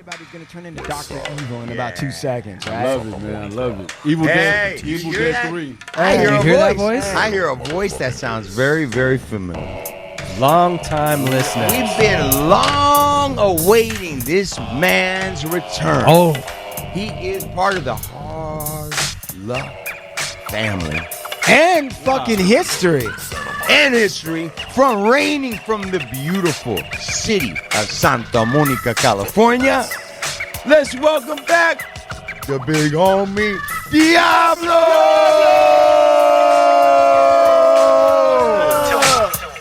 about he's gonna turn into Dr. Evil in about 2 seconds, right? I love it, man. I love it. Evil Hey, Dead, you Evil hear Dead that? 3. I hear you a hear that voice. voice? I hear a voice that sounds very, very familiar. Long time listener. We've been long awaiting this man's return. Oh, He is part of the Hard Luck family And fucking history. and history from reigning from the beautiful city of Santa Monica, California. Let's welcome back the big homie Diablo!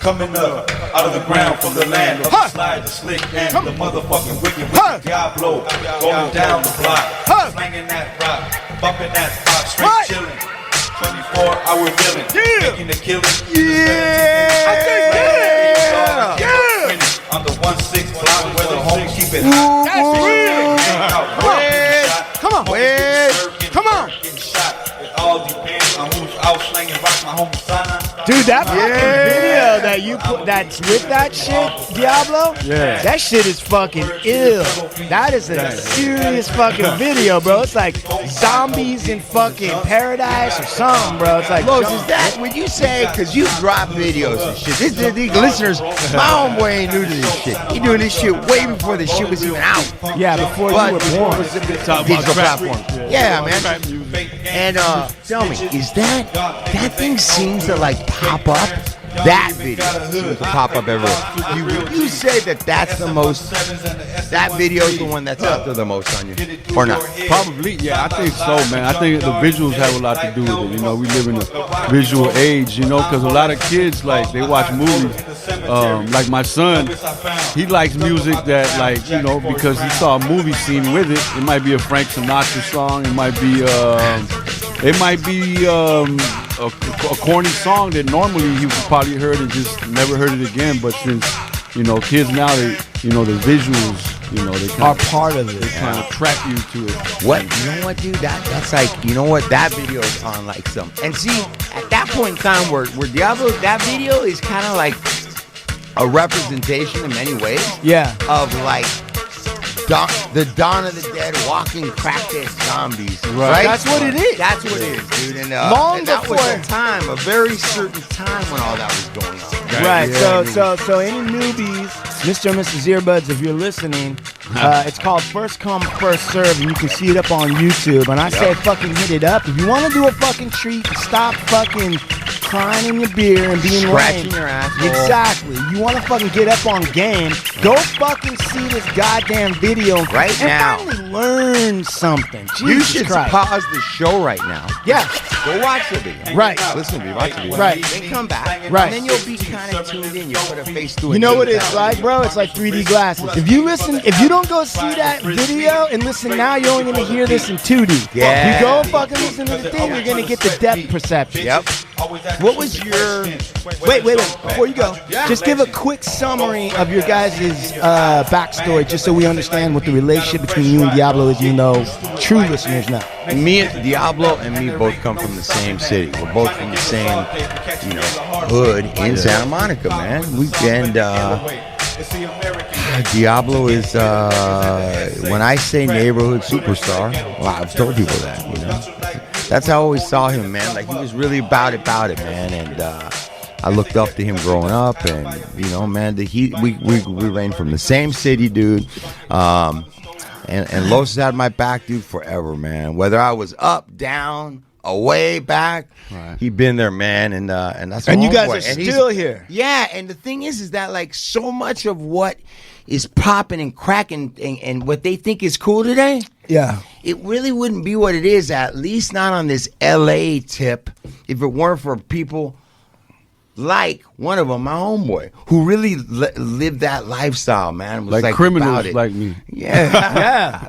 Coming up out of the ground from the land of the slide, the slick, and the motherfucking wicked Diablo. Going down the block, slanging that rock, bumping that spot, straight chilling. 24-hour villain, making the killing. On the 1-6 block where the homies keep it hot. That's real. Come on. Come on. Getting shot. It all depends on who's out slanging rock, my homie Sana. Dude, that fucking video that you put that's with that shit, Diablo, that shit is fucking ill. That is a serious fucking video, bro. It's like zombies in fucking paradise or something, bro. It's like Los, is that what you say? Because you drop videos and shit. These listeners, my homeboy ain't new to this shit. He doing this shit way before the shit was even out. yeah, before But you were born. digital platform. Yeah, man. And tell me, is that thing seems to like pop up? That video seems to pop up everywhere. You say that's the most. That video is the one that's out there the most on you, or not? Probably, yeah, I think so, man. I think the visuals have a lot to do with it. You know, we live in a visual age, you know, because a lot of kids, like, they watch movies. Like my son, he likes music that, like, you know, because he saw a movie scene with it. It might be a Frank Sinatra song. It might be a corny song that normally he would probably heard and just never heard it again. But since, you know, kids now, they, you know, the visuals, you know, they Are part of it. They kind of trap you to it. What? You know what, dude? That's like, you know what? That video is on like some. And see, at that point in time where Diablo, that video is kind of like a representation in many ways. Yeah. Of like the Dawn of the Dead walking crackhead zombies. Right. That's what it is. That's what it is, dude. And, Long that was before- a time, a very certain time when all that was going on. Right. Yeah, So any newbies, Mr. and Mrs. Earbuds, if you're listening, it's called First Come, First Serve, and you can see it up on YouTube. And I say fucking hit it up. If you want to do a fucking treat, stop fucking crying in your beer and being Scratching lame. your asshole. Exactly. You want to fucking get up on game, go fucking see this goddamn video Right and now. finally learn something. Jesus You should Christ. pause the show right now. Yeah. Go watch the video. Right. Listen to me. Watch the video. Right. Then come back. Right. And then you'll be kind of tuned in. You'll put a face to it. You know what it's like, bro? It's like 3D glasses. If you don't go see that video and listen now, you're only gonna hear this in 2D. Yeah. You go fucking listen to the thing, you're gonna get the depth perception. Yep. What was your... Wait. Before you go, just give a quick summary of your guys' backstory, just so we understand what the relationship between you and Diablo is. You know, true listeners now. Me and Diablo and me both come from the same city. We're both from the same, you know, hood in Santa Monica, man. Diablo is, when I say neighborhood superstar, well, I've told people that, you know. That's how I always saw him, man. Like, he was really about it, man. And I looked up to him growing up, and, you know, man, we ran from the same city, dude. And Los has had my back, dude, forever, man. Whether I was up, down, away, back, he been there, man. And that's And you guys homeboy. are still here. Yeah, and the thing is that like so much of what is popping and cracking and what they think is cool today, Yeah. it really wouldn't be what it is, at least not on this LA tip, if it weren't for people like one of them, my homeboy, who really lived that lifestyle, man. Was Like about criminals it. like me. Yeah. Yeah.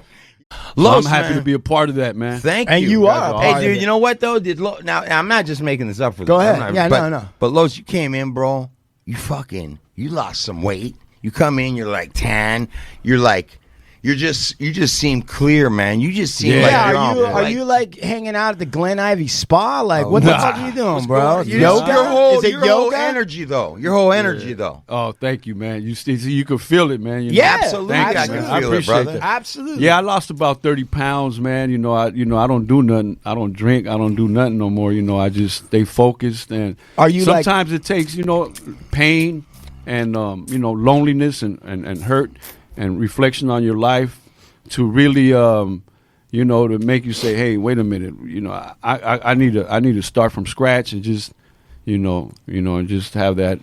Los, I'm happy man. to be a part of that, man. Thank And you. you are a Hey, part of dude, it. you know what, though? Now, I'm not just making this up for Go this. ahead. I'm not- Yeah, but, no. But, Los, you came in, bro. You lost some weight. You come in, you're like tan. You're like, you just seem clear, man. You just seem like you're on, are you like hanging out at the Glen Ivy Spa? Like, what the fuck are you doing, bro? Yoga? Is it your yoga? whole energy, though. Your whole energy, though. Oh, thank you, man. You can feel it, man. You know? Yeah, Absolutely, absolutely. I can I feel it, appreciate brother. that. Absolutely. Yeah, I lost about 30 pounds, man. I don't do nothing. I don't drink. I don't do nothing no more. I just stay focused. And Are you sometimes it takes, pain and loneliness and hurt and reflection on your life to really to make you say, hey, wait a minute, I need to start from scratch and just and just have that,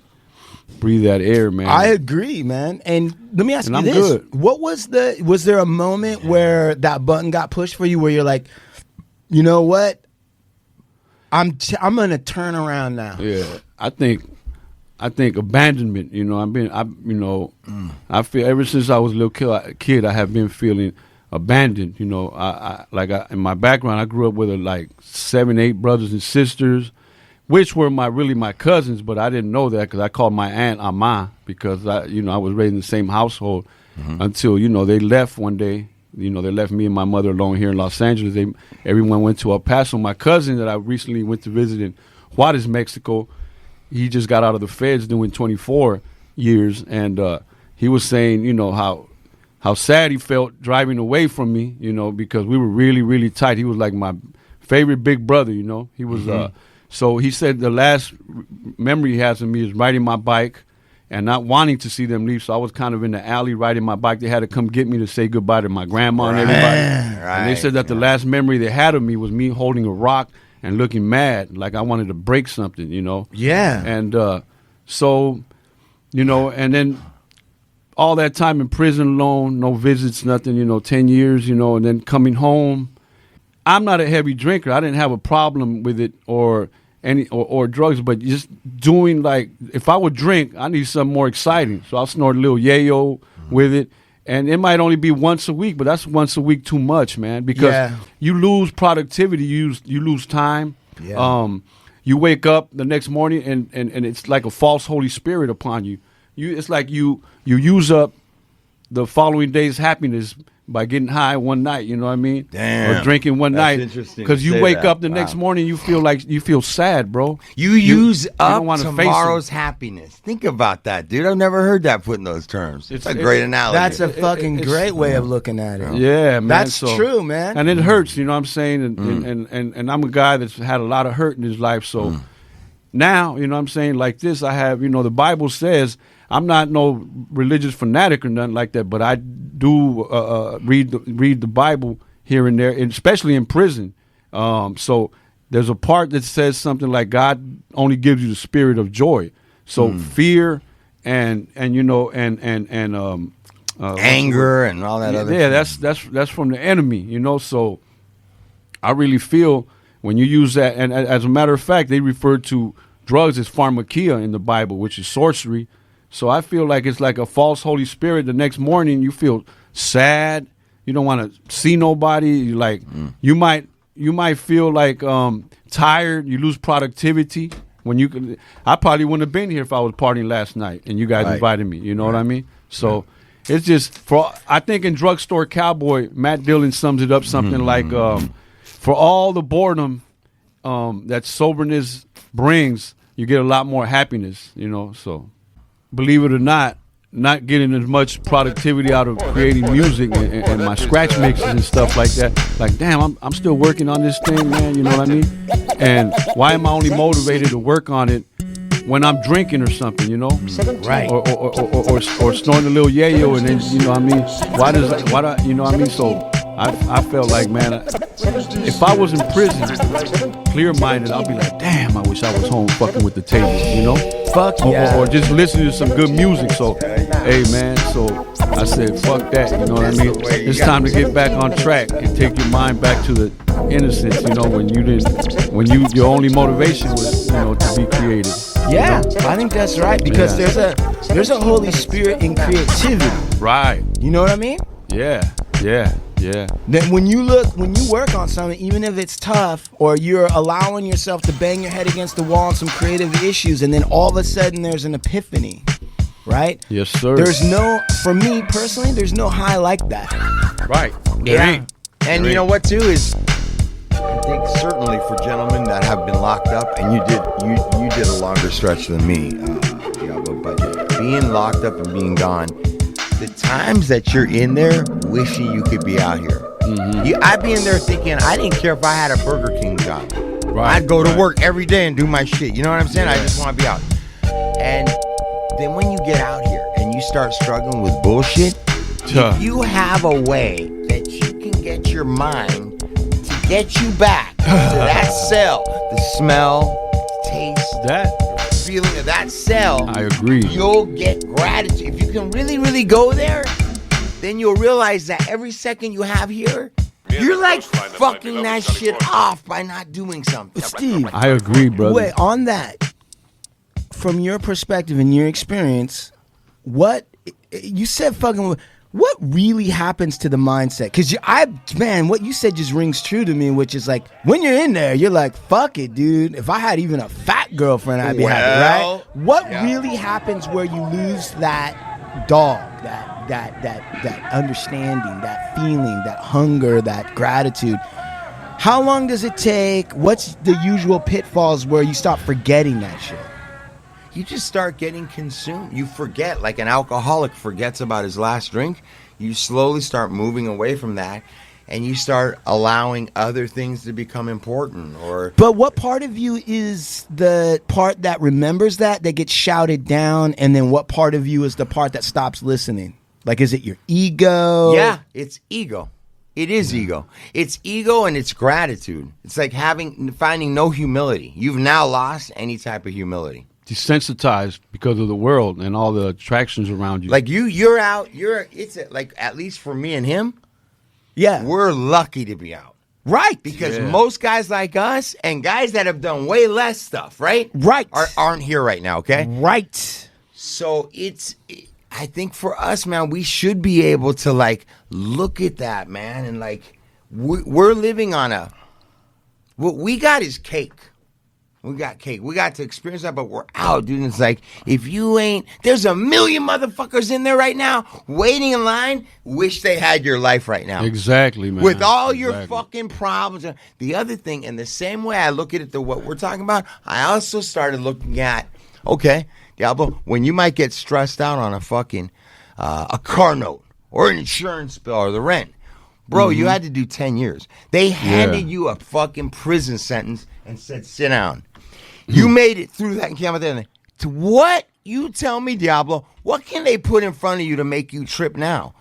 breathe that air, man. I agree, man. And let me ask you I'm this: good. What was there a moment where that button got pushed for you, where you're like, you know what, I'm gonna turn around now? Yeah, I think abandonment. I feel ever since I was a little kid, I have been feeling abandoned. In my background, I grew up with like 7, 8 brothers and sisters, which were my cousins, but I didn't know that because I called my aunt Ama because I was raised in the same household until they left one day. They left me and my mother alone here in Los Angeles. Everyone went to El Paso. My cousin that I recently went to visit in Juarez, Mexico, he just got out of the feds doing 24 years, and he was saying, how sad he felt driving away from me, because we were really, really tight. He was like my favorite big brother, He was, so he said the last memory he has of me is riding my bike and not wanting to see them leave. So I was kind of in the alley riding my bike. They had to come get me to say goodbye to my grandma and everybody. Right. And they said that the last memory they had of me was me holding a rock and looking mad, like I wanted to break something, Yeah. And so, and then all that time in prison alone, no visits, nothing, 10 years, and then coming home. I'm not a heavy drinker. I didn't have a problem with it or drugs, but just doing, like, if I would drink, I need something more exciting. So I'll snort a little yayo with it. And it might only be once a week, but that's once a week too much, man, because you lose productivity, you lose time. Yeah. You wake up the next morning and it's like a false Holy Spirit upon you. It's like you use up the following day's happiness by getting high one night, you know what I mean? Damn. Or drinking one night. Interesting Because to you say wake that. up the next morning, you feel sad, bro. You use don't up wanna face it. tomorrow's happiness. Think about that, dude. I've never heard that put in those terms. It's a great analogy. That's a fucking great way of looking at it. Yeah, man. That's true, man. And it hurts, you know what I'm saying? And I'm a guy that's had a lot of hurt in his life. So now, you know what I'm saying, like this, I have, the Bible says, I'm not no religious fanatic or nothing like that, but I do read the Bible here and there, and especially in prison. So there's a part that says something like God only gives you the spirit of joy. So fear and anger and all that other. Yeah, that's from the enemy, So I really feel when you use that, and as a matter of fact, they refer to drugs as pharmakia in the Bible, which is sorcery. So I feel like it's like a false Holy Spirit. The next morning you feel sad. You don't want to see nobody. You like you might feel like tired. You lose productivity when you can. I probably wouldn't have been here if I was partying last night and you guys invited me. You know what I mean? So it's just I think in Drugstore Cowboy, Matt Dillon sums it up something like for all the boredom that soberness brings, you get a lot more happiness. So. Believe it or not getting as much productivity out of creating music and my scratch mixes and stuff like that. Like, damn, I'm still working on this thing, man. You know what I mean? And why am I only motivated to work on it when I'm drinking or something? Right. Or snorting a little yayo, and then you know what I mean? Why do you know what I mean? So I felt like, man, if I was in prison, clear-minded, I'll be like, damn, I wish I was home fucking with the table, Fuck yeah. Or just listening to some good music. So, hey, man, so I said, fuck that, you know what I mean? It's time to get back on track and take your mind back to the innocence, when your only motivation was, to be creative. Yeah, I think that's right, because there's a Holy Spirit in creativity. Right. You know what I mean? Yeah. Then when you work on something, even if it's tough, or you're allowing yourself to bang your head against the wall on some creative issues, and then all of a sudden there's an epiphany, right? Yes, sir. For me personally, there's no high like that. Right. Yeah. And you know what too is, I think certainly for gentlemen that have been locked up, and you did a longer stretch than me, Diablo, but being locked up and being gone, the times that you're in there wishing you could be out here. I'd be in there thinking I didn't care if I had a Burger King job. Right, I'd go to work every day and do my shit. You know what I'm saying? I just want to be out. And then when you get out here and you start struggling with bullshit, if you have a way that you can get your mind to get you back to that cell, the smell, taste, that feeling of that cell, I agree. You'll get gratitude. If you can really, really go there, then you'll realize that every second you have here, you're like fucking that shit off by not doing something. Steve, I agree, brother. Wait, on that, from your perspective and your experience, what you said what really happens to the mindset? Because what you said just rings true to me, which is like, when you're in there, you're like, fuck it, dude. If I had even a fat girlfriend, I'd be happy, right? What really happens where you lose that dog, that understanding, that feeling, that hunger, that gratitude? How long does it take? What's the usual pitfalls where you start forgetting that shit? You just start getting consumed. You forget, like an alcoholic forgets about his last drink. You slowly start moving away from that, and you start allowing other things to become important. But what part of you is the part that remembers that gets shouted down, and then what part of you is the part that stops listening? Like, is it your ego? Yeah, it's ego. It is ego. It's ego and it's gratitude. It's like finding no humility. You've now lost any type of humility. Desensitized because of the world and all the attractions around you. Like you're out. Like, at least for me and him, we're lucky to be out. Right. Because most guys like us and guys that have done way less stuff, right? Right. Aren't here right now, okay? Right. So I think for us, man, we should be able to like look at that, man, and like we're living on what we got is cake. We got cake. We got to experience that, but we're out, dude. And it's like, if you ain't, there's a million motherfuckers in there right now waiting in line, wish they had your life right now. Exactly, man. With all your fucking problems. The other thing, in the same way I look at it, what we're talking about, I also started looking at, okay, Diablo, when you might get stressed out on a fucking, a car note or an insurance bill or the rent. Bro, you had to do 10 years. They handed you a fucking prison sentence and said, sit down. You made it through that and came out there. To what? You tell me, Diablo, what can they put in front of you to make you trip now?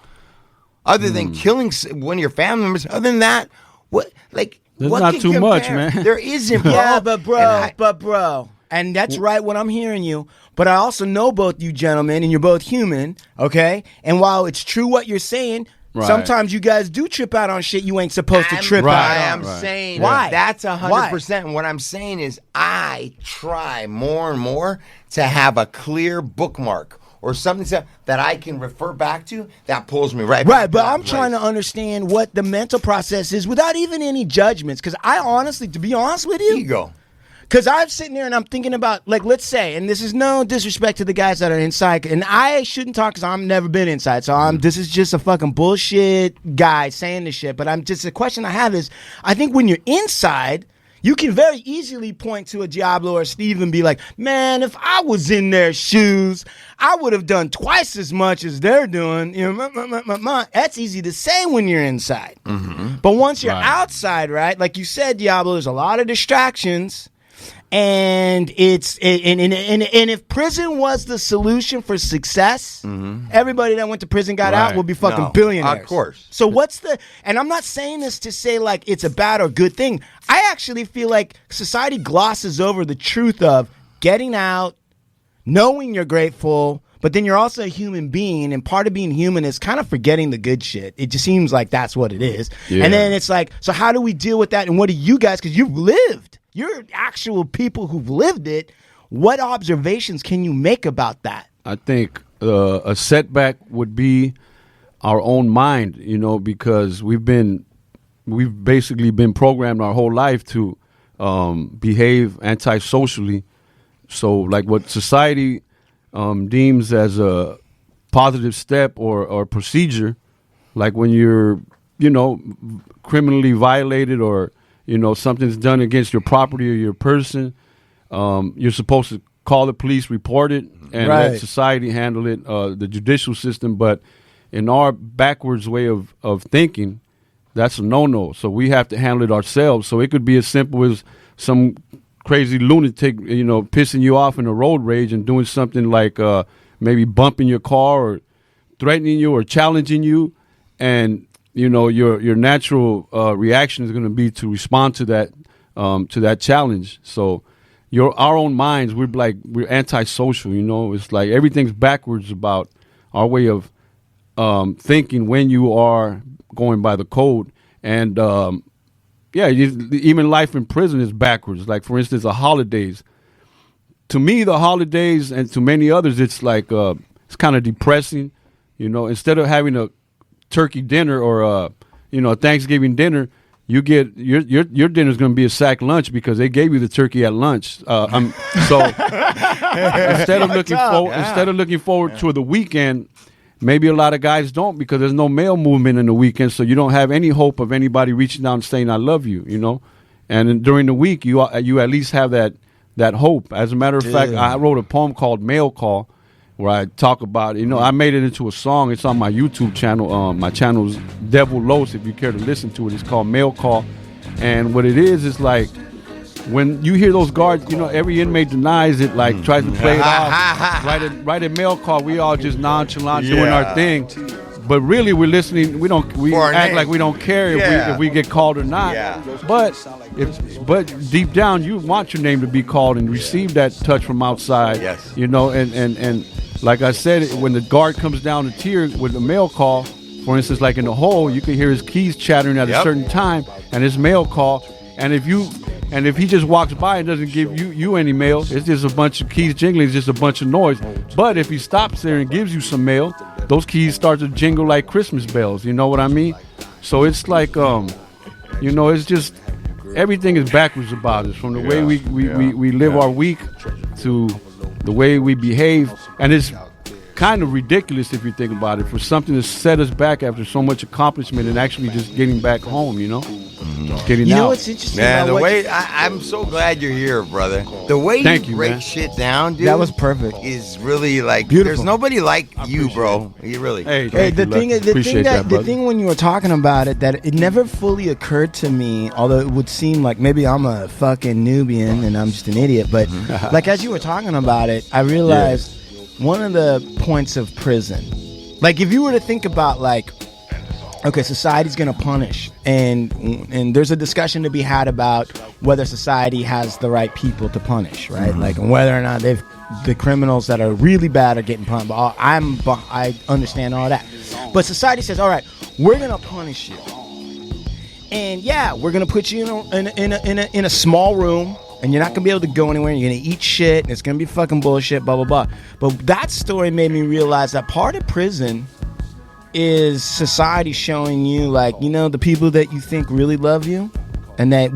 Other than killing one of your family members, other than that, what? Like, there's what not can too compare? Much, man. There isn't, bro. Yeah, but bro. And that's right what I'm hearing you. But I also know both you gentlemen, and you're both human, okay? And while it's true what you're saying, sometimes you guys do trip out on shit you ain't supposed to trip out on. I'm saying why? That's 100%. And what I'm saying is I try more and more to have a clear bookmark or something that I can refer back to that pulls me right back. Right, but I'm trying to understand what the mental process is without even any judgments. Because I honestly, to be honest with you, ego. Because I'm sitting there and I'm thinking about, like, let's say, and this is no disrespect to the guys that are inside, and I shouldn't talk because I've never been inside, so this is just a fucking bullshit guy saying this shit, but the question I have is, I think when you're inside, you can very easily point to a Diablo or Steve and be like, man, if I was in their shoes, I would have done twice as much as they're doing. You know, that's easy to say when you're inside. But once you're outside, right, like you said, Diablo, there's a lot of distractions. And if prison was the solution for success, everybody that went to prison got out would be fucking billionaires. Of course. So and I'm not saying this to say like it's a bad or good thing. I actually feel like society glosses over the truth of getting out, knowing you're grateful, but then you're also a human being, and part of being human is kind of forgetting the good shit. It just seems like that's what it is. Yeah. And then it's like, so how do we deal with that? And what do you guys, because you've lived. You're actual people who've lived it. What observations can you make about that? I think a setback would be our own mind, you know, because we've basically been programmed our whole life to behave antisocially. So, like what society deems as a positive step or procedure, like when you're criminally violated or, something's done against your property or your person, you're supposed to call the police, report it, and let society handle it, the judicial system. But in our backwards way of thinking, that's a no-no. So we have to handle it ourselves. So it could be as simple as some crazy lunatic, pissing you off in a road rage and doing something like maybe bumping your car or threatening you or challenging you. And, your natural reaction is going to be to respond to that challenge. So our own minds, we're antisocial, it's like everything's backwards about our way of thinking when you are going by the code. And even life in prison is backwards. Like, for instance, the holidays. To me, the holidays, and to many others, it's like it's kind of depressing. Instead of having a turkey dinner or a Thanksgiving dinner, you get your dinner's going to be a sack lunch because they gave you the turkey at lunch. So instead of looking forward to the weekend, maybe a lot of guys don't, because there's no male movement in the weekend, so you don't have any hope of anybody reaching down and saying I love you. And then during the week, you at least have that hope. As a matter of fact, I wrote a poem called Mail Call, where I talk about, I made it into a song. It's on my YouTube channel. My channel's Devil Los, if you care to listen to it. It's called Mail Call. And what it is like, when you hear those guards, every inmate denies it, like tries to play it off. Write a mail call. We all just nonchalant doing our thing. But really, we're listening. We act like we don't care if we get called or not. Yeah. But deep down, you want your name to be called and receive that touch from outside. Yes. And like I said, when the guard comes down the tier with a mail call, for instance, like in the hole, you can hear his keys chattering at a certain time, and his mail call. And if he just walks by and doesn't give you any mail, it's just a bunch of keys jingling, it's just a bunch of noise. But if he stops there and gives you some mail, those keys start to jingle like Christmas bells. You know what I mean? So it's like, it's just everything is backwards about us, from the way we live our week to the way we behave. And it's kind of ridiculous if you think about it, for something to set us back after so much accomplishment and actually just getting back home, Getting out. What's interesting? Man, I'm so glad you're here, brother. The way you break shit down, dude. That was perfect. Is really like beautiful. There's nobody like you, bro. You really. Hey, the thing when you were talking about it, that it never fully occurred to me, although it would seem like maybe I'm a fucking Nubian and I'm just an idiot, but like as you were talking about it, I realized one of the points of prison, like if you were to think about like, okay, society's going to punish, and there's a discussion to be had about whether society has the right people to punish, right? Mm-hmm. Like whether or not the criminals that are really bad are getting punished. I understand all that, but society says, all right, we're going to punish you, and we're going to put you in a small room. And you're not going to be able to go anywhere. You're going to eat shit. And it's going to be fucking bullshit, blah, blah, blah. But that story made me realize that part of prison is society showing you, like, the people that you think really love you. And that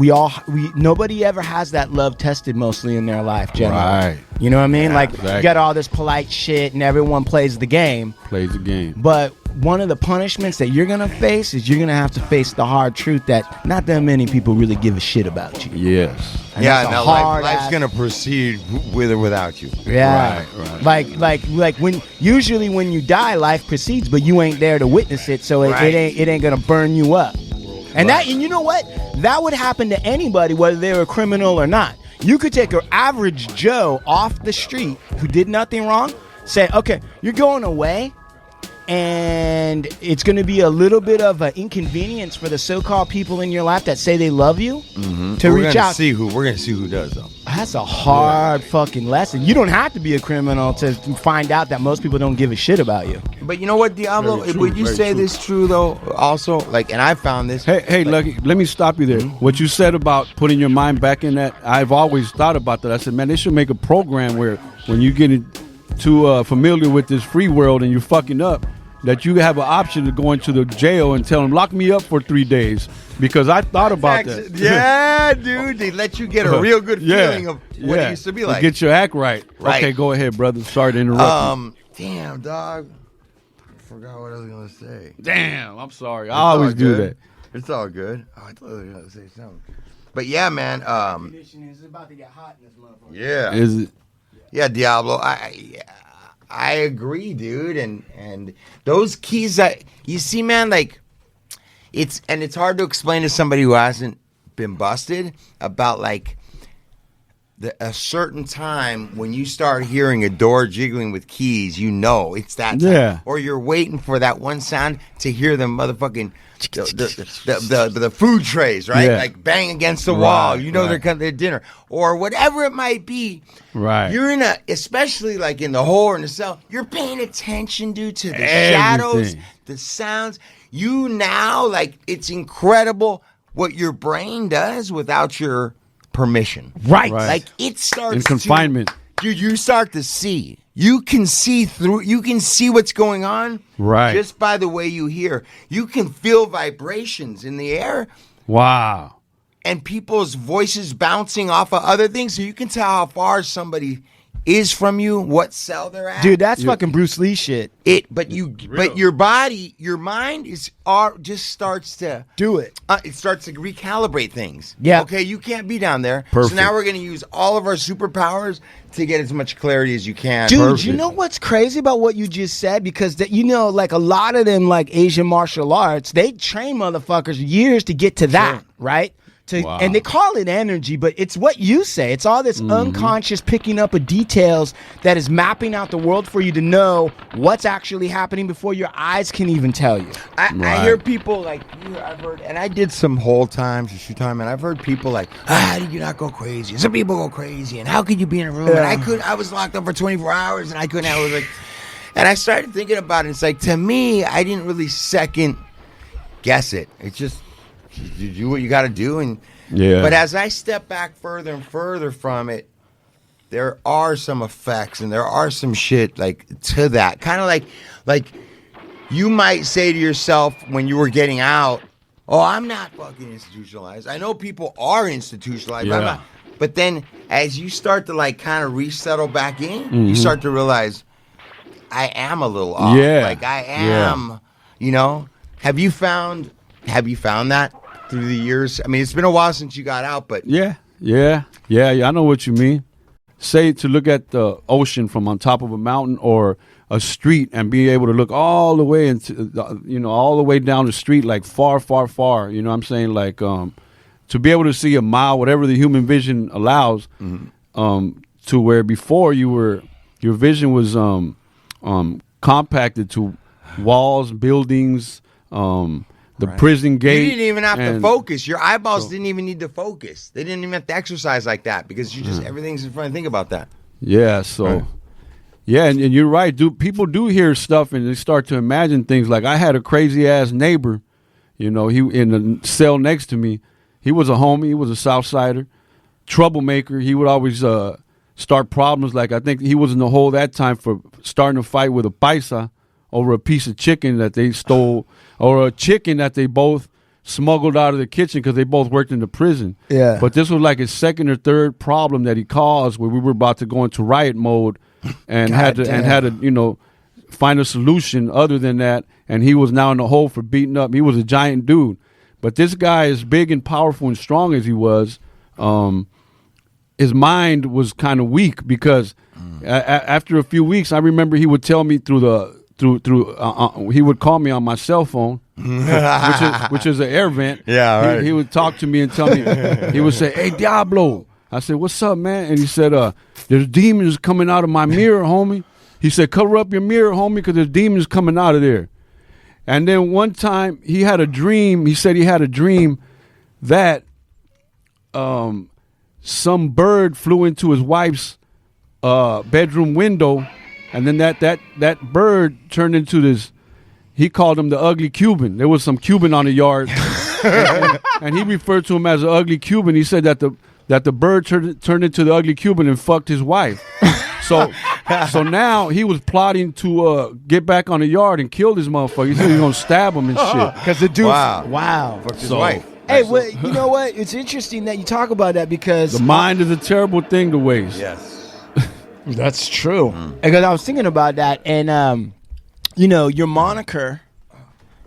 nobody ever has that love tested mostly in their life, generally. Right. You know what I mean? Yeah, exactly. You got all this polite shit and everyone plays the game. But one of the punishments that you're going to face is you're going to have to face the hard truth that not that many people really give a shit about you. Yes. And now life's going to proceed with or without you. Yeah. Right. Like when you die, life proceeds, but you ain't there to witness it, so it ain't going to burn you up. And and you know what? That would happen to anybody, whether they were a criminal or not. You could take an average Joe off the street who did nothing wrong, say, okay, you're going away, and it's going to be a little bit of an inconvenience for the so-called people in your life that say they love you to reach out. We're going to see who does, though. That's a hard fucking lesson. You don't have to be a criminal to find out that most people don't give a shit about you. But you know what, Diablo? Would you say this true, though, also? Like, and I found this. Hey, Lucky, let me stop you there. What you said about putting your mind back in that, I've always thought about that. I said, man, they should make a program where when you get too familiar with this free world and you're fucking up, that you have an option to go into the jail and tell them, lock me up for 3 days. Because I thought about that. Yeah, dude. They let you get a real good feeling of what it used to be like. Get your act right. Okay, go ahead, brother. Sorry to interrupt you. Damn, dog. forgot what I was gonna say. Damn, I'm sorry. I It's always all do good. that. It's all good. Oh, I thought I was gonna say something. But yeah, man. It's about to get hot in this motherfucker. Yeah. Is it? Yeah, Diablo. I agree, dude. And those keys that you see, man, like it's hard to explain to somebody who hasn't been busted about like a certain time when you start hearing a door jiggling with keys, you know it's that time. Yeah. Or you're waiting for that one sound to hear the motherfucking the food trays, right? Yeah. Like bang against the wall. Right, You know right. they're coming to dinner. Or whatever it might be. Right. You're in especially like in the hole or in the cell, you're paying attention, dude, to the shadows, Everything. the sounds. You now, like, it's incredible what your brain does without your permission. Right. Right. Like, it starts In confinement. Dude, you start to see. You can see through. You can see what's going on. Right. Just by the way you hear. You can feel vibrations in the air Wow. and people's voices bouncing off of other things. So you can tell how far somebody is from you, what cell they're at. Dude, that's fucking Bruce Lee shit. But your body, your mind just starts to Do it. It starts to recalibrate things. Yeah. Okay, you can't be down there. Perfect. So now we're going to use all of our superpowers to get as much clarity as you can. Dude, Perfect. you know what's crazy about what you just said? Because like a lot of them, like Asian martial arts, they train motherfuckers years to get to that, right? Wow. And they call it energy, but it's what you say. It's all this unconscious picking up of details that is mapping out the world for you to know what's actually happening before your eyes can even tell you. I hear people like, I've heard, and I did some whole times, a few times, and I've heard people like, how did you not go crazy? Some people go crazy, and how could you be in a room? Yeah. And I was locked up for 24 hours, and I couldn't, I was like, and I started thinking about it. It's like, to me, I didn't really second guess it. It's just, you do what you got to do, and Yeah. But as I step back further and further from it, there are some effects and there are some shit like to that. Kind of like you might say to yourself when you were getting out, "Oh, I'm not fucking institutionalized." I know people are institutionalized, but, I'm Yeah. not. But then as you start to like kind of resettle back in, you start to realize I am a little off. Yeah. Like I am, you know. Have you found that through the years? I mean, it's been a while since you got out, but Yeah. I know what you mean. Say to look at the ocean from on top of a mountain or a street and be able to look all the way into, all the way down the street, like far, far, far. You know what I'm saying? Like to be able to see a mile, whatever the human vision allows, to where before your vision was compacted to walls, buildings, the prison gate. you didn't even have to and- focus. Your eyeballs didn't even need to focus. They didn't even have to exercise like that because you just everything's in front of. Think about that. Yeah, so Right. yeah, and you're right. People do hear stuff and they start to imagine things. Like I had a crazy ass neighbor, he in the cell next to me. He was a homie. He was a Southsider, troublemaker. He would always start problems. Like I think he was in the hole that time for starting a fight with a paisa over a piece of chicken that they stole, or a chicken that they both smuggled out of the kitchen because they both worked in the prison. Yeah. But this was like his second or third problem that he caused, where we were about to go into riot mode, and had to find a solution other than that. And he was now in the hole for beating up. He was a giant dude, but this guy, as big and powerful and strong as he was, his mind was kind of weak because after a few weeks, I remember he would tell me he would call me on my cell phone, which is an air vent. Yeah, right. He would talk to me and tell me, he would say, "Hey, Diablo." I said, "What's up, man?" And he said, "There's demons coming out of my mirror, homie." He said, "Cover up your mirror, homie, because there's demons coming out of there." And then one time he had a dream. He said he had a dream that some bird flew into his wife's bedroom window, and then that bird turned into this. He called him the ugly Cuban. There was some Cuban on the yard, and he referred to him as the ugly Cuban. He said that the bird turned into the ugly Cuban and fucked his wife. So now he was plotting to get back on the yard and kill this motherfucker. He said he was gonna stab him and shit. Because the dude, Wow. Fucked his wife. Hey, well, you know what? It's interesting that you talk about that because The mind is a terrible thing to waste. Yes. that's true. Because I was thinking about that, and your moniker,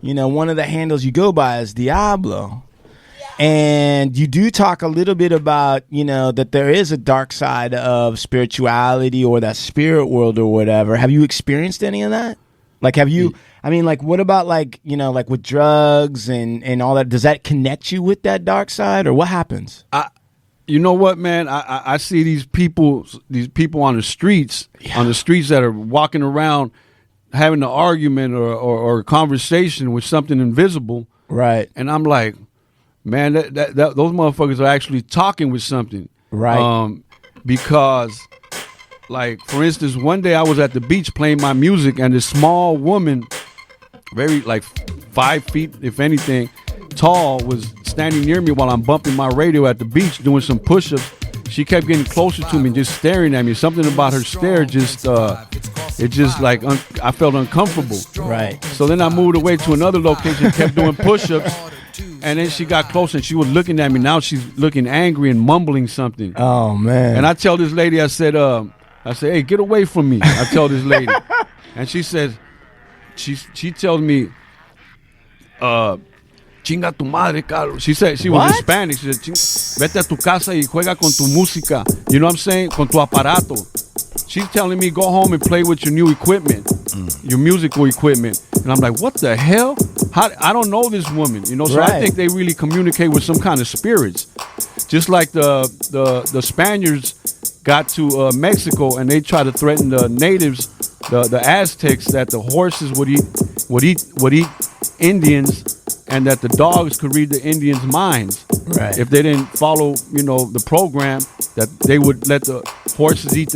one of the handles you go by is Diablo. And you do talk a little bit about, that there is a dark side of spirituality or that spirit world or whatever. Have you experienced any of that? Like, have you, what about like with drugs and all that? Does that connect you with that dark side or what happens? You know what, man? I see these people on the streets, that are walking around having an argument or a conversation with something invisible. Right. And I'm like, man, that those motherfuckers are actually talking with something. Right. Because, like, for instance, one day I was at the beach playing my music, and this small woman, very, like, 5 feet, if anything, tall, was standing near me while I'm bumping my radio at the beach doing some push-ups. She kept getting closer to me, just staring at me. Something about her stare just, it just, like, I felt uncomfortable. Right. So then I moved away to another location, kept doing push-ups. And then she got close and she was looking at me. Now she's looking angry and mumbling something. Oh, man. And I tell this lady, I said, hey, get away from me. I tell this lady. And she says, she tells me, chinga tu madre, Carlos. She said, she was Hispanic. She said, vete a tu casa y juega con tu música. You know what I'm saying? Con tu aparato. She's telling me, go home and play with your new equipment, your musical equipment. And I'm like, what the hell? I don't know this woman, So I think they really communicate with some kind of spirits. Just like the Spaniards got to Mexico and they tried to threaten the natives, the Aztecs, that the horses would eat Indians, and that the dogs could read the Indians' minds. Right. If they didn't follow, the program, that they would let the horses eat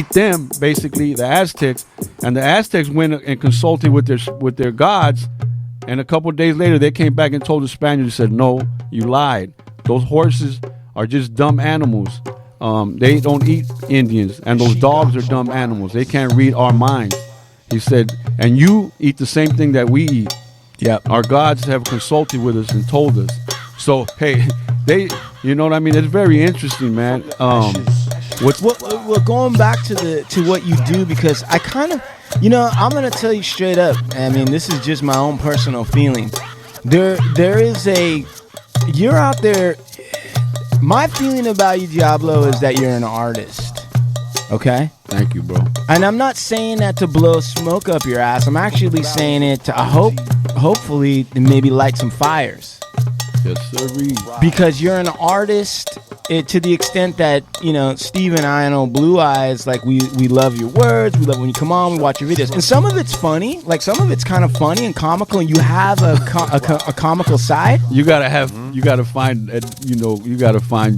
them, basically, the Aztecs. And the Aztecs went and consulted with their gods. And a couple of days later, they came back and told the Spaniards, said, no, you lied. Those horses are just dumb animals. They don't eat Indians. And those dogs are dumb animals. They can't read our minds. He said, and you eat the same thing that we eat. Yeah, our gods have consulted with us and told us. So, hey, you know what I mean? It's very interesting, man. Well, going back to what you do, because I kind of, I'm gonna tell you straight up. I mean, this is just my own personal feeling. There is you're out there. My feeling about you, Diablo, is that you're an artist. Okay? Thank you, bro. And I'm not saying that to blow smoke up your ass. I'm actually saying it to, hopefully, maybe light some fires. Yes, sir. Because you're an artist to the extent that, Steve and I know Blue Eyes, like, we love your words. We love when you come on, we watch your videos. And some of it's funny. Like, some of it's kind of funny and comical, and you have a comical side. You gotta find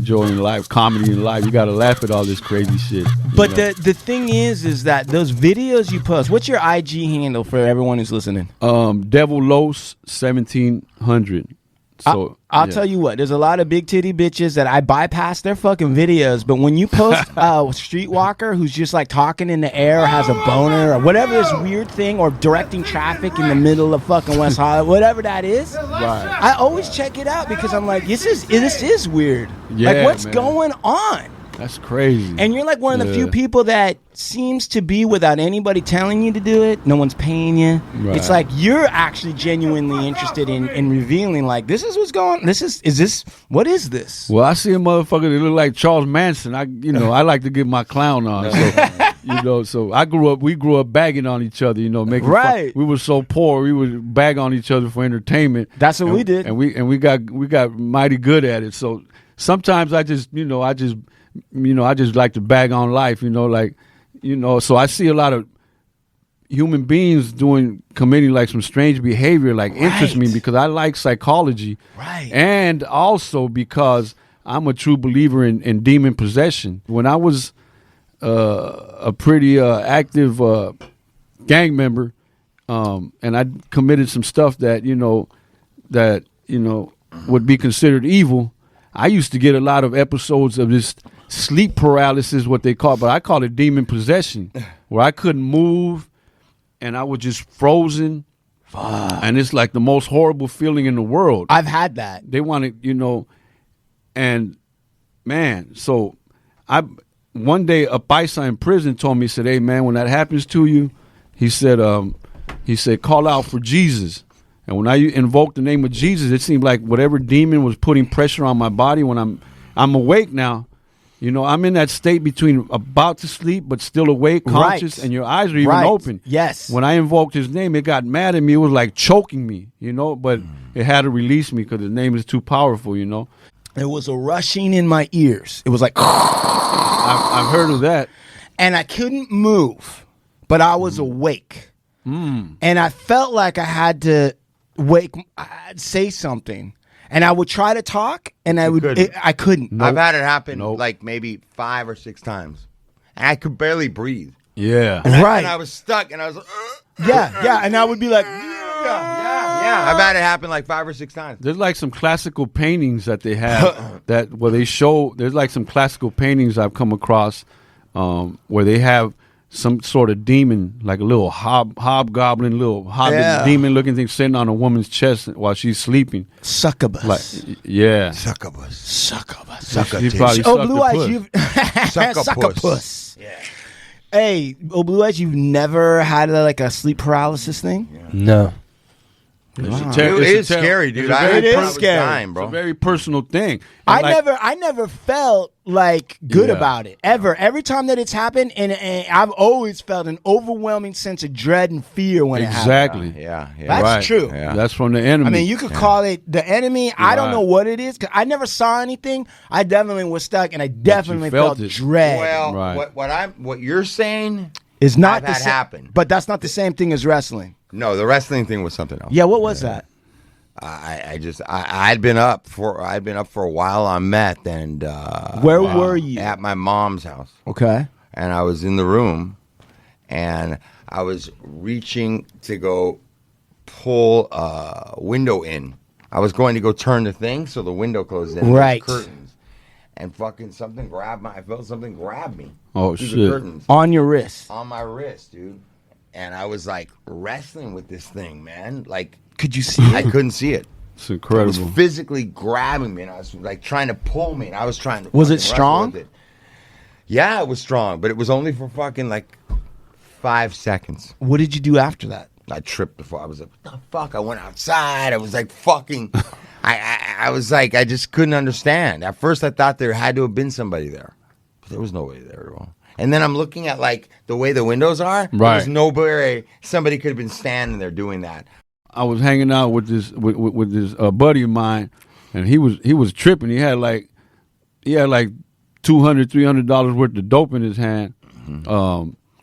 joy in life, comedy in life. You gotta laugh at all this crazy shit. But the thing is that those videos you post, what's your IG handle for everyone who's listening? Devil Los 1700. So I'll tell you what, there's a lot of big titty bitches that I bypass their fucking videos, but when you post Streetwalker who's just like talking in the air or has a boner or whatever this weird thing, or directing traffic in the middle of fucking West Hollywood, whatever that is, right. I always check it out because I'm like, this is weird. Yeah, like, what's man. going on? That's crazy. And you're like one of the few people that seems to be, without anybody telling you to do it, no one's paying you. Right. It's like you're actually genuinely interested in revealing, like, this is what's going on. What is this? Well, I see a motherfucker that look like Charles Manson. I like to get my clown on. So, so we grew up bagging on each other, making fun. We were so poor, we would bag on each other for entertainment. That's what we did. And we got mighty good at it. So sometimes I just like to bag on life, so I see a lot of human beings committing like some strange behavior, like interests me because I like psychology. Right. And also because I'm a true believer in demon possession. When I was a pretty active gang member, and I committed some stuff that would be considered evil, I used to get a lot of episodes of this sleep paralysis, what they call it, but I call it demon possession, where I couldn't move and I was just frozen. Fuck. And it's like the most horrible feeling in the world. I've had that. They want to, and man, so one day a paisa in prison told me, he said, hey man, when that happens to you, he said, he said, call out for Jesus. And when I invoked the name of Jesus, it seemed like whatever demon was putting pressure on my body, when I'm awake now, you know, I'm in that state between about to sleep but still awake, conscious, and your eyes are even open. Yes. When I invoked his name, it got mad at me. It was like choking me, you know, but it had to release me because the name is too powerful, you know. There was a rushing in my ears. It was like... I've heard of that. And I couldn't move, but I was awake. And I felt like I had to I'd say something. And I would try to talk, and I couldn't. Nope. I've had it happen like maybe 5 or 6 times. And I could barely breathe. Yeah. And I was stuck, and I was like... Yeah, and I would be like... Yeah. I've had it happen like 5 or 6 times. There's like some classical paintings that they have where they show, there's like some classical paintings I've come across where they have some sort of demon, like a little hobgoblin, little hobbit demon looking thing sitting on a woman's chest while she's sleeping. Succubus. Like, yeah. Succubus. She probably Blue Eyes, you've Succubus. Yeah. Hey, Blue Eyes, you've never had like a sleep paralysis thing? Yeah. No. It is scary, dude. It is scary, dying, bro. It's a very personal thing. I never felt like good about it ever. Every time that it's happened, and I've always felt an overwhelming sense of dread and fear when it happens. Exactly. Yeah. That's true. Yeah. That's from the enemy. I mean, you could call it the enemy. I don't know what it is because I never saw anything. I definitely was stuck, and I definitely felt dread. Well, what you're saying is not the same. Happen, but that's not the same thing as wrestling. No, the wrestling thing was something else. Yeah, what was that? I'd been up for a while on meth, and where were you? At my mom's house. Okay. And I was in the room, and I was reaching to go pull a window in. I was going to go turn the thing so the window closed in. Right. Curtains. And fucking I felt something grab me. Oh, through shit. The curtains. On your wrist. On my wrist, dude. And I was like wrestling with this thing, man. Like, could you see it? I couldn't see it. It's incredible. It was physically grabbing me, and I was like trying to pull me, and I was trying to. Was it strong? With it. Yeah, it was strong, but it was only for fucking like 5 seconds. What did you do after that? I tripped before. I was like, what the fuck? I went outside. I was like, fucking. I was like, I just couldn't understand. At first, I thought there had to have been somebody there, but there was nobody there at all. And then I'm looking at like the way the windows are. Right. There's nobody. Somebody could have been standing there doing that. I was hanging out with this with this buddy of mine, and he was tripping. He had like $200-$300 worth of dope in his hand.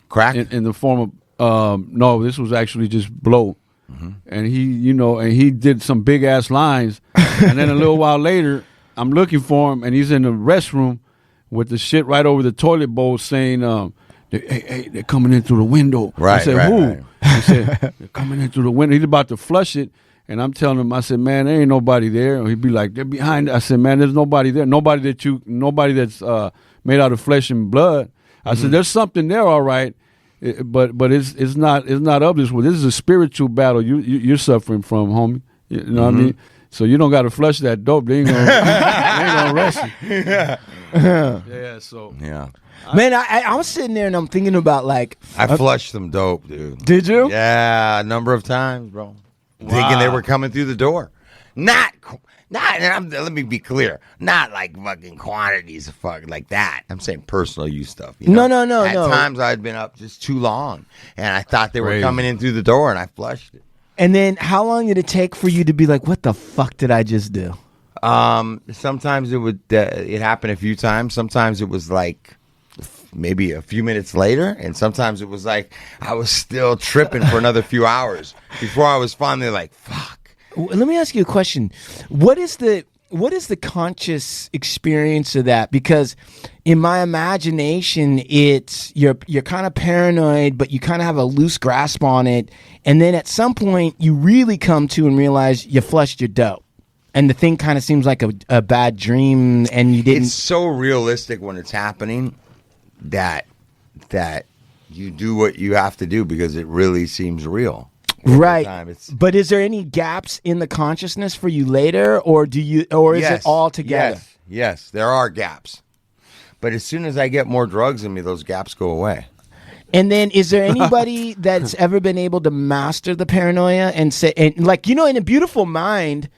Crack in the form of no, this was actually just blow. And he did some big ass lines. And then a little while later, I'm looking for him, and he's in the restroom with the shit right over the toilet bowl saying, hey, they're coming in through the window. Right, I said, right, who? right. He said, they're coming in through the window. He's about to flush it, and I'm telling him, I said, man, there ain't nobody there. And he'd be like, they're behind. I said, man, there's nobody there. Nobody that's made out of flesh and blood. I said, there's something there, all right, but it's not of this world. This is a spiritual battle you're suffering from, homie. You know what I mean? So you don't got to flush that dope. They ain't gonna arrest you. Yeah. So yeah. Man, I was sitting there and I'm thinking about like I flushed some dope, dude. Did you? Yeah, a number of times, bro. Wow. Thinking they were coming through the door. Not. Let me be clear. Not like fucking quantities of fuck like that. I'm saying personal use stuff. You know? No. At times I'd been up just too long, and I thought they were coming in through the door, and I flushed it. And then how long did it take for you to be like, what the fuck did I just do? Sometimes it happened a few times. Sometimes it was like maybe a few minutes later, and sometimes it was like I was still tripping for another few hours before I was finally like, fuck. Let me ask you a question. What is the conscious experience of that? Because in my imagination, it's you're kind of paranoid, but you kind of have a loose grasp on it, and then at some point you really come to and realize you flushed your dope, and the thing kind of seems like a bad dream, and you didn't. It's so realistic when it's happening that you do what you have to do because it really seems real. Right, but is there any gaps in the consciousness for you later, or is it all together? Yes, there are gaps. But as soon as I get more drugs in me, those gaps go away. And then, is there anybody that's ever been able to master the paranoia and say, and like, in A Beautiful Mind,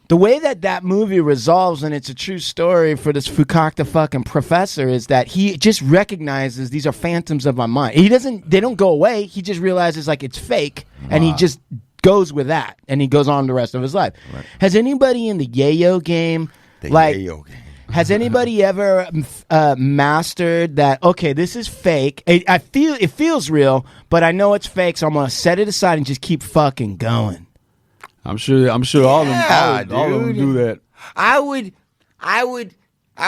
the way that movie resolves, and it's a true story for this Fukakta fucking professor, is that he just recognizes these are phantoms of my mind. They don't go away. He just realizes like it's fake, and he just goes with that, and he goes on the rest of his life. Right. Has anybody in the yayo game, has anybody ever mastered that? Okay, this is fake. It feels real, but I know it's fake, so I'm gonna set it aside and just keep fucking going. I'm sure all of them do that. I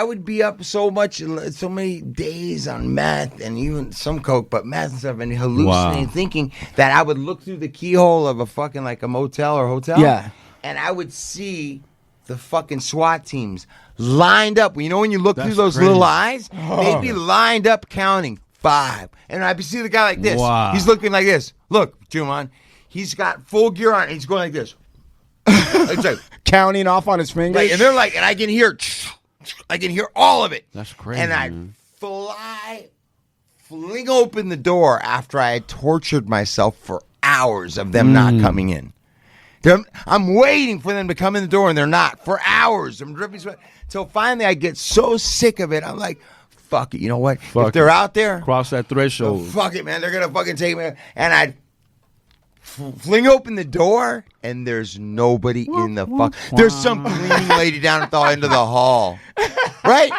would be up so many days on meth and even some coke, but meth and stuff, and hallucinating, thinking that I would look through the keyhole of a fucking like a motel or hotel, and I would see the fucking SWAT teams lined up. You know when you look through those little eyes, they'd be lined up counting 5, and I'd see the guy like this. Wow. He's looking like this. Look, Juman, he's got full gear on. He's going like this. Like, counting off on his fingers, and they're like, and I can hear all of it. That's crazy. And I fling open the door after I had tortured myself for hours of them not coming in. I'm waiting for them to come in the door, and they're not for hours. I'm dripping sweat until finally I get so sick of it. I'm like, fuck it. You know what? If they're out there, cross that threshold. Fuck it, man. They're gonna fucking take me. And I'd fling open the door, and there's nobody in the fuck. There's some cleaning lady down at the end of the hall, right?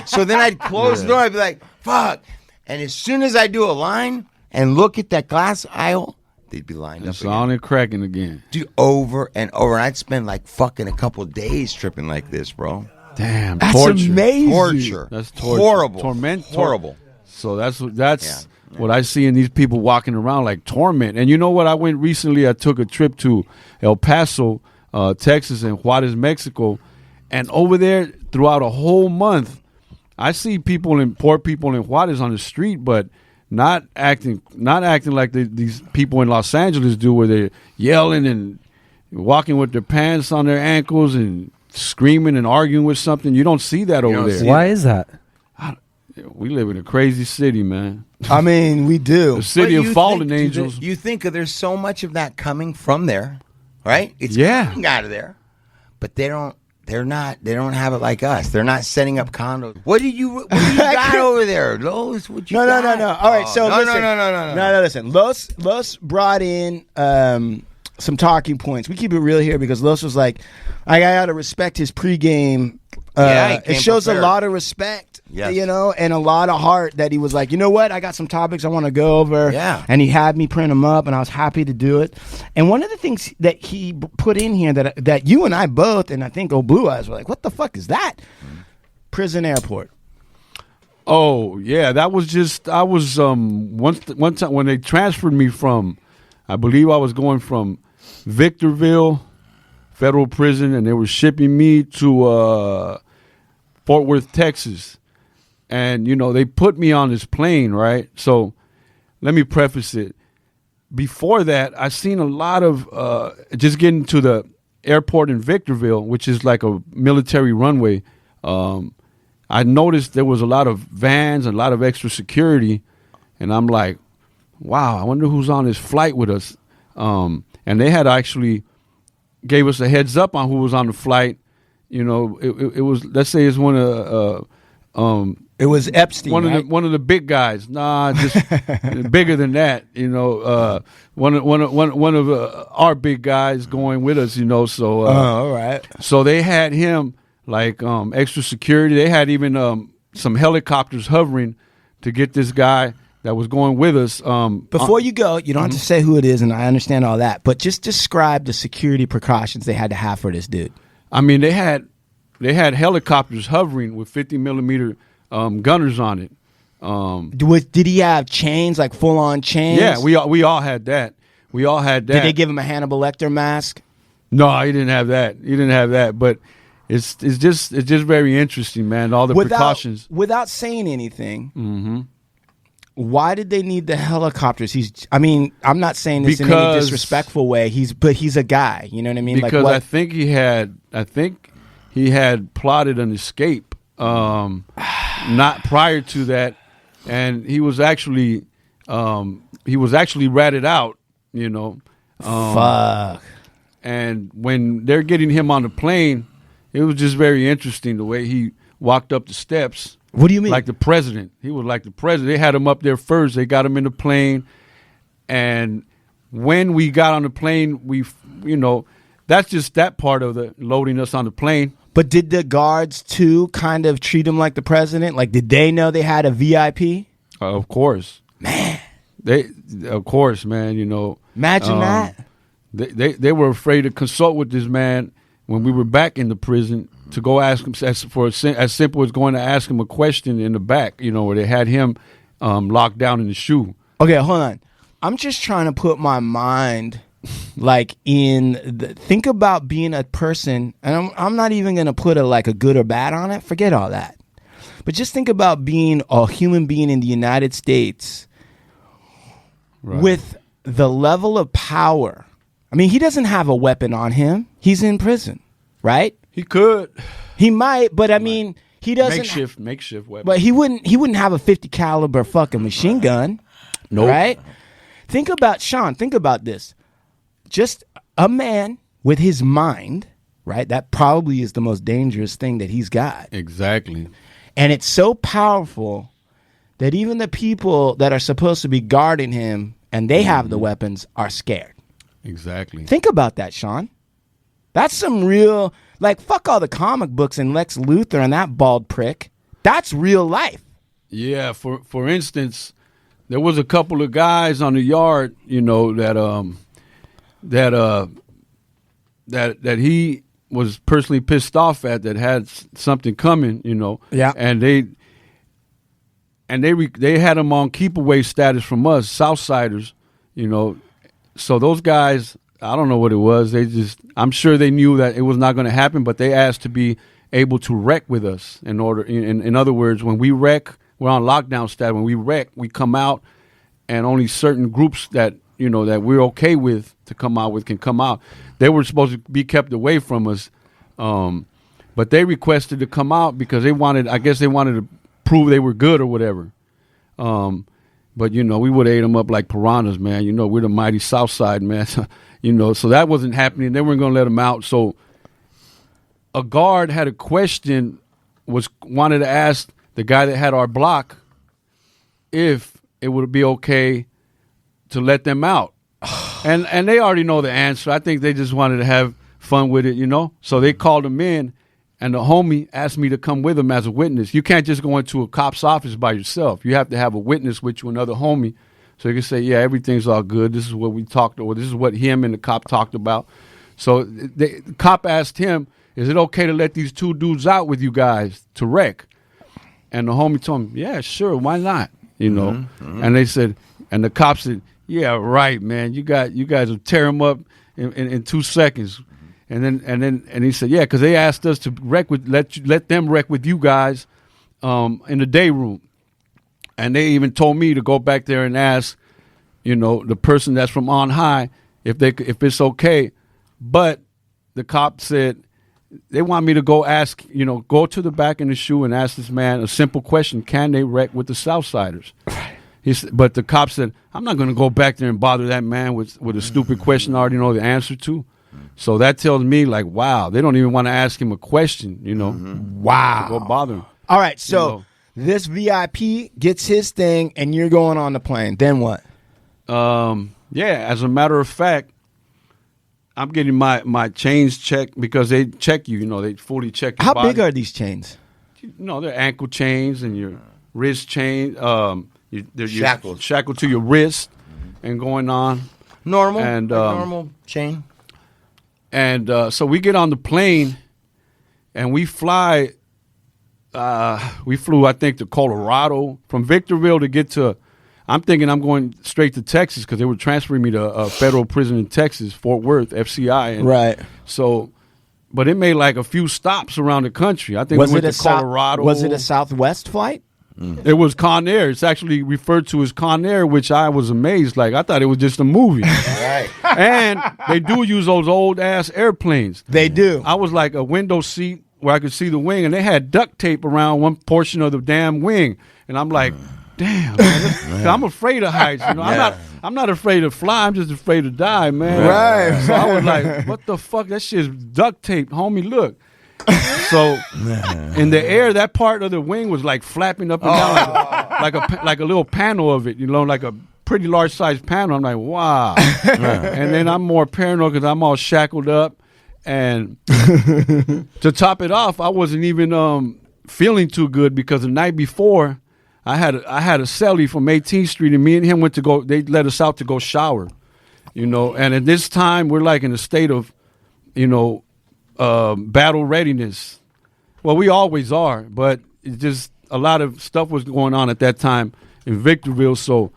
So then I'd close the door. I'd be like, fuck. And as soon as I do a line and look at that glass aisle, they'd be lined up it's on and cracking again. Dude, over and over. And I'd spend like fucking a couple of days tripping like this, bro. Damn, that's torture. Amazing. Torture. That's torture. Horrible. Horrible. So that's what I see in these people walking around like torment. And you know what? I went recently. I took a trip to El Paso, Texas, and Juarez, Mexico, and over there throughout a whole month, I see poor people in Juarez on the street, but not acting like these people in Los Angeles do, where they're yelling and walking with their pants on their ankles and screaming and arguing with something. You don't see that over there. Why is that? We live in a crazy city, man. I mean, we do. The city of fallen angels. You think there's so much of that coming from there, right? It's coming out of there, but they don't have it like us. They're not setting up condos. What do you got over there, Los? What you got? No. All right, so listen. No. Listen. Los brought in some talking points. We keep it real here because Los was like, I gotta respect his pregame. It shows prepared. A lot of respect, and a lot of heart that he was like, you know what, I got some topics I want to go over. Yeah. And he had me print them up, and I was happy to do it. And one of the things that he put in here that you and I both, and I think old Blue Eyes were like, what the fuck is that? Prison airport. Oh yeah, that was just one time when they transferred me from, I believe I was going from Victorville Federal Prison, and they were shipping me to Fort Worth, Texas. And, they put me on this plane, right? So let me preface it. Before that, I seen a lot of, just getting to the airport in Victorville, which is like a military runway. I noticed there was a lot of vans and a lot of extra security. And I'm like, wow, I wonder who's on this flight with us. And they had actually gave us a heads up on who was on the flight. It was, let's say it's one of it was Epstein, one of the big guys. Nah, just bigger than that. One of our big guys going with us. So all right. So they had him like extra security. They had even some helicopters hovering to get this guy that was going with us. Before you go, you don't have to say who it is, and I understand all that, but just describe the security precautions they had to have for this dude. I mean, they had helicopters hovering with 50 millimeter gunners on it. Did he have chains, like full on chains? Yeah, we all had that. Did they give him a Hannibal Lecter mask? No, he didn't have that. But it's just very interesting, man. All the precautions. Without saying anything. Mm-hmm. Why did they need the helicopters? I'm not saying this in any disrespectful way. But he's a guy. You know what I mean? Because I think he had plotted an escape. Not prior to that. and he was actually ratted out. You know. Fuck. And when they're getting him on the plane, it was just very interesting the way he walked up the steps. What do you mean? Like the president. He was like the president. They had him up there first. They got him in the plane. And when we got on the plane, that's just that part of the loading us on the plane. But did the guards, too, kind of treat him like the president? Like, did they know they had a VIP? Of course. Man. Of course, man, Imagine that. They were afraid to consult with this man when we were back in the prison to go ask him as simple as going to ask him a question in the back, where they had him locked down in the shoe. Okay, hold on. I'm just trying to put my mind like think about being a person, and I'm not even going to put a good or bad on it. Forget all that. But just think about being a human being in the United States with the level of power. I mean, he doesn't have a weapon on him. He's in prison, right? He could. He might, but I mean, he doesn't. Makeshift weapon. But he wouldn't have a 50 caliber fucking machine gun. Nope. Right? Think about this. Just a man with his mind, right? That probably is the most dangerous thing that he's got. Exactly. And it's so powerful that even the people that are supposed to be guarding him and they have the weapons are scared. Exactly. Think about that, Sean. That's some real, fuck all the comic books and Lex Luthor and that bald prick. That's real life. Yeah, for instance, there was a couple of guys on the yard, that he was personally pissed off at, that had something coming, Yeah. And they had him on keep away status from us, Southsiders, So those guys, I don't know what it was. I'm sure they knew that it was not going to happen, but they asked to be able to wreck with us in other words, when we wreck, we're on lockdown status. When we wreck, we come out, and only certain groups that that we're okay with to come out with can come out. They were supposed to be kept away from us, but they requested to come out because they wanted to prove they were good or whatever. But we would have ate them up like piranhas, man. We're the mighty South Side, man. So that wasn't happening. They weren't going to let them out. So a guard had a question, wanted to ask the guy that had our block if it would be okay to let them out. And they already know the answer. I think they just wanted to have fun with it, So they called him in, and the homie asked me to come with him as a witness. You can't just go into a cop's office by yourself. You have to have a witness with you, another homie, so you can say, yeah, everything's all good. This is what we talked about. This is what him and the cop talked about. So the cop asked him, is it okay to let these two dudes out with you guys to wreck? And the homie told him, yeah, sure, why not? And they said, and the cop said, yeah, right, man. You guys will tear him up in 2 seconds. And he said, yeah, because they asked us to let them wreck with you guys in the day room. And they even told me to go back there and ask, the person that's from on high if it's okay. But the cop said they want me to go ask, go to the back in the shoe and ask this man a simple question: can they wreck with the Southsiders? Right. But the cop said, I'm not going to go back there and bother that man with a stupid question I already know the answer to. So that tells me, wow, they don't even want to ask him a question, Wow. To go bother him. All right, so this VIP gets his thing, and you're going on the plane. Then what? Yeah, as a matter of fact, I'm getting my chains checked because they check you, they fully check your How body. big are these chains? They're ankle chains and your wrist chain. They're shackled to your wrist and going on. Normal? And, normal chain? And so we get on the plane and we fly. We flew, I think, to Colorado from Victorville to get to. I'm thinking I'm going straight to Texas because they were transferring me to a federal prison in Texas, Fort Worth, FCI. And right. So, but it made a few stops around the country. I think we went to Colorado. Was it a Southwest flight? It was Con Air. It's actually referred to as Con Air, which I was amazed. I thought it was just a movie. Right. And they do use those old-ass airplanes. They do. I was like a window seat where I could see the wing, and they had duct tape around one portion of the damn wing. And I'm like, damn, man, 'cause I'm afraid of heights. You know, I'm not afraid to fly. I'm just afraid to die, man. Right. So I was like, what the fuck? That shit's duct taped, homie. Look. So in the air, that part of the wing was like flapping up and down like a little panel of it, you know, like a pretty large sized panel. I'm like, wow. And then I'm more paranoid because I'm all shackled up. And to top it off, I wasn't even feeling too good because the night before I had a cellie from 18th Street, and me and him went to go. They let us out to go shower, you know. And at this time, we're like in a state of, you know, battle readiness. Well, we always are, but it just a lot of stuff was going on at that time in Victorville. So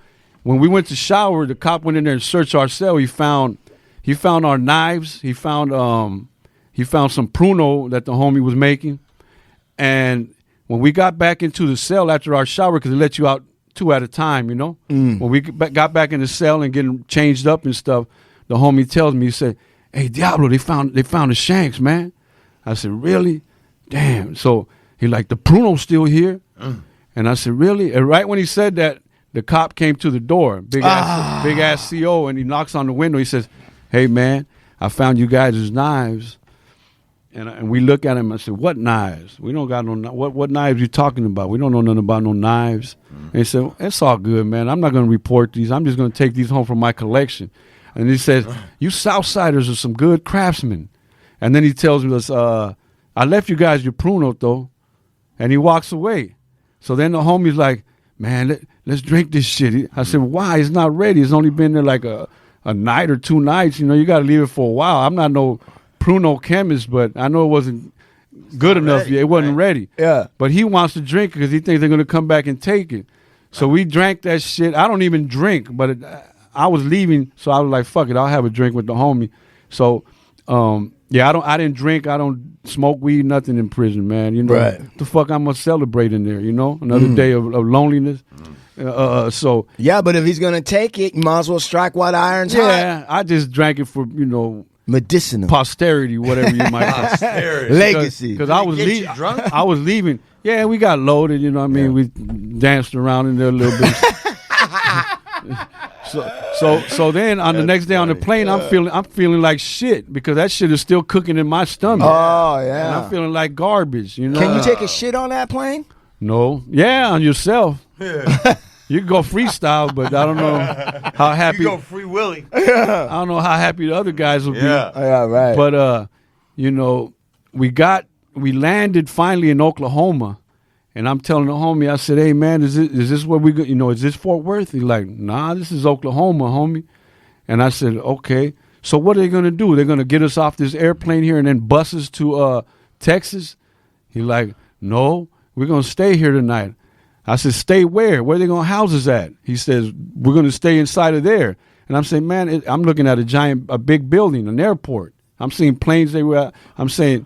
when we went to shower, the cop went in there and searched our cell. He found our knives. He found some pruno that the homie was making. And when we got back into the cell after our shower, because they let you out 2 at a time, you know. When we got back in the cell and getting changed up and stuff, the homie tells me, he said, "Hey, Diablo, they found the shanks, man." I said, "Really? Damn." So he like, "The pruno's still here?" And I said, "Really?" And right when he said that, the cop came to the door, big ass CO, and he knocks on the window. He says, "Hey, man, I found you guys' knives." And we look at him. I said, "What knives? We don't got no. What knives you talking about? We don't know nothing about no knives." And he said, "It's all good, man. I'm not going to report these. I'm just going to take these home from my collection." And he says, "You Southsiders are some good craftsmen." And then he tells us, "I left you guys your pruno though," and he walks away. So then the homie's like, "Man, let's drink this shit." I said, "Why? It's not ready. It's only been there like a night or 2 nights. You know, you got to leave it for a while. I'm not no pruno chemist, but I know it wasn't good enough yet. It wasn't ready." Yeah. But he wants to drink it because he thinks they're going to come back and take it. So we drank that shit. I don't even drink, but I was leaving, so I was like, "Fuck it, I'll have a drink with the homie." So, yeah, I didn't drink. I don't smoke weed, nothing in prison, man. You know, the fuck I'm going to celebrate in there, you know? Another day of loneliness. So yeah, but if he's gonna take it, you might as well strike while the iron's hot. Yeah, I just drank it for, you know, medicinal posterity, whatever you might call it. Legacy. Because I was leaving. I was leaving. Yeah, we got loaded. You know what I mean? We danced around in there a little bit. So then on the next day on the plane, I'm feeling like shit because that shit is still cooking in my stomach. Oh yeah, and I'm feeling like garbage. You know? Can you take a shit on that plane? No. Yeah, on yourself. Yeah. You can go freestyle, but I don't know how happy. You go free willy. I don't know how happy the other guys will be. Yeah, right. But you know, we landed finally in Oklahoma, and I'm telling the homie, I said, "Hey man, is this where we go? You know, is this Fort Worth?" He's like, "Nah, this is Oklahoma, homie." And I said, "Okay, so what are they gonna do? They're gonna get us off this airplane here and then bus us to Texas?" He's like, "No, we're gonna stay here tonight." I said, "Stay where? Where are they going to house us at?" He says, "We're going to stay inside of there." And I'm saying, "Man, I'm looking at a big building, an airport. I'm seeing planes everywhere." I'm saying,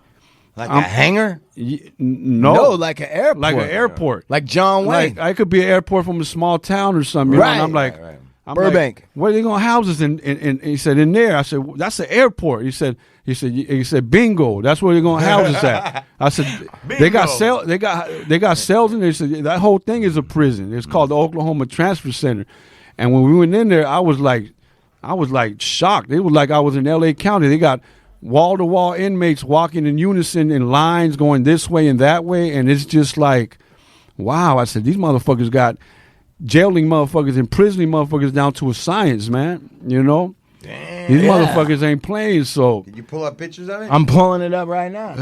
like a hangar? No, like an airport. Like an airport. Like John Wayne. Like, I could be an airport from a small town or something. You know? And I'm like, I'm Burbank. Like, where are they going to house us? And he said, "In there." I said, "That's an airport." He said, "Bingo, that's where they're going to house us at." I said, "They got cells in there." He said, "That whole thing is a prison. It's called the Oklahoma Transfer Center." And when we went in there, I was like shocked. It was like I was in L.A. County. They got wall-to-wall inmates walking in unison in lines going this way and that way, and it's just like, wow. I said, these motherfuckers got jailing motherfuckers, imprisoning motherfuckers down to a science, man. You know? Damn. These motherfuckers ain't playing, so. Did you pull up pictures of it? I'm pulling it up right now.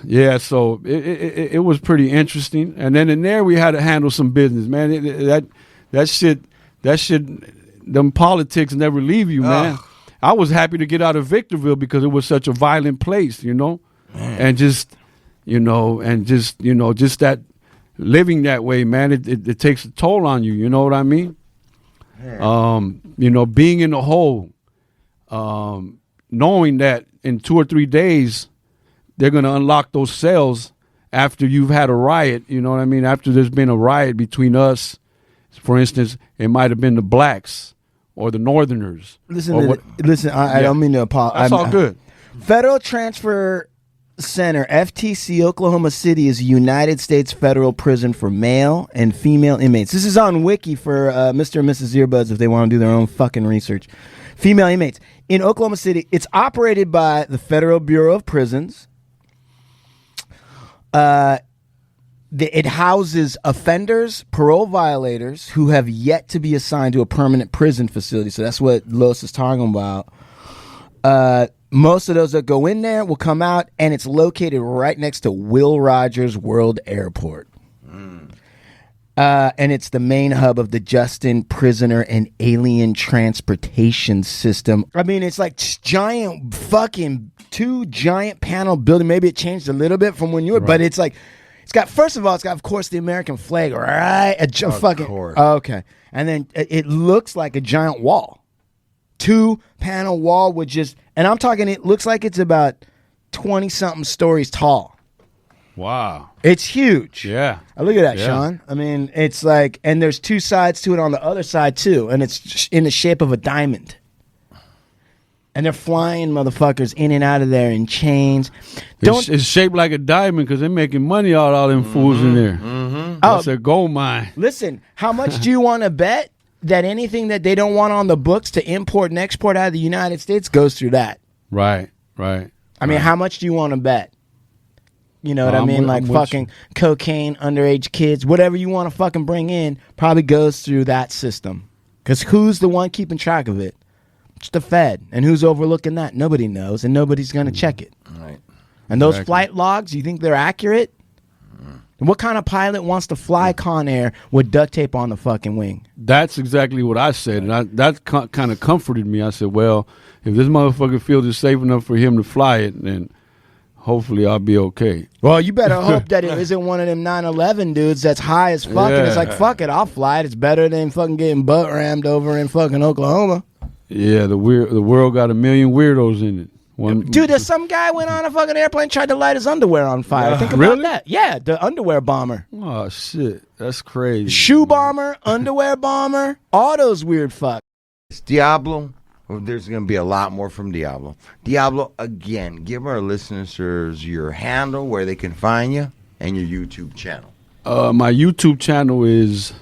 Yeah, so it was pretty interesting. And then in there we had to handle some business, man. That shit, them politics never leave you, man. I was happy to get out of Victorville because it was such a violent place, you know? Man. And just that living that way, man, it takes a toll on you, you know what I mean? You know, being in the hole, knowing that in 2 or 3 days they're going to unlock those cells after you've had a riot, you know what I mean? After there's been a riot between us, for instance, it might have been the blacks or the northerners. Listen, I don't mean to apologize. That's all good. Federal transfer Center, FTC, Oklahoma City, is a United States federal prison for male and female inmates. This is on Wiki for Mr. and Mrs. Earbuds if they want to do their own fucking research. Female inmates. In Oklahoma City, it's operated by the Federal Bureau of Prisons. It houses offenders, parole violators who have yet to be assigned to a permanent prison facility. So that's what Los is talking about. Most of those that go in there will come out, and it's located right next to Will Rogers World Airport. And it's the main hub of the Justin Prisoner and Alien Transportation System. I mean, it's like giant fucking 2 giant panel building. Maybe it changed a little bit from when you were, but it's like, it's got, first of all, it's got, of course, the American flag, right? Okay. And then it looks like a giant wall. 2-panel wall with just, and I'm talking, it looks like it's about 20-something stories tall. Wow. It's huge. Yeah. Look at that, Sean. I mean, it's like, and there's 2 sides to it on the other side, too. And it's in the shape of a diamond. And they're flying motherfuckers in and out of there in chains. It's shaped like a diamond because they're making money out of all them fools in there. That's a gold mine. Listen, how much do you want to bet that anything that they don't want on the books to import and export out of the United States goes through that? Right. I mean, how much do you want to bet? You know what I mean? Like fucking cocaine, underage kids, whatever you want to fucking bring in probably goes through that system. Because who's the one keeping track of it? It's the Fed. And who's overlooking that? Nobody knows, and nobody's going to check it. Right. And those flight logs, you think they're accurate? What kind of pilot wants to fly Con Air with duct tape on the fucking wing? That's exactly what I said, and that kind of comforted me. I said, well, if this motherfucker feels it's safe enough for him to fly it, then hopefully I'll be okay. Well, you better hope that it isn't one of them 9/11 dudes that's high as fuck, and it's like, fuck it, I'll fly it. It's better than fucking getting butt rammed over in fucking Oklahoma. Yeah, the world got a million weirdos in it. Dude, there's some guy went on a fucking airplane, tried to light his underwear on fire. Think about that. Yeah, the underwear bomber. Oh, shit. That's crazy. Shoe bomber, underwear bomber, all those weird fucks. It's Diablo. Well, there's going to be a lot more from Diablo. Diablo, again, give our listeners your handle, where they can find you, and your YouTube channel. My YouTube channel is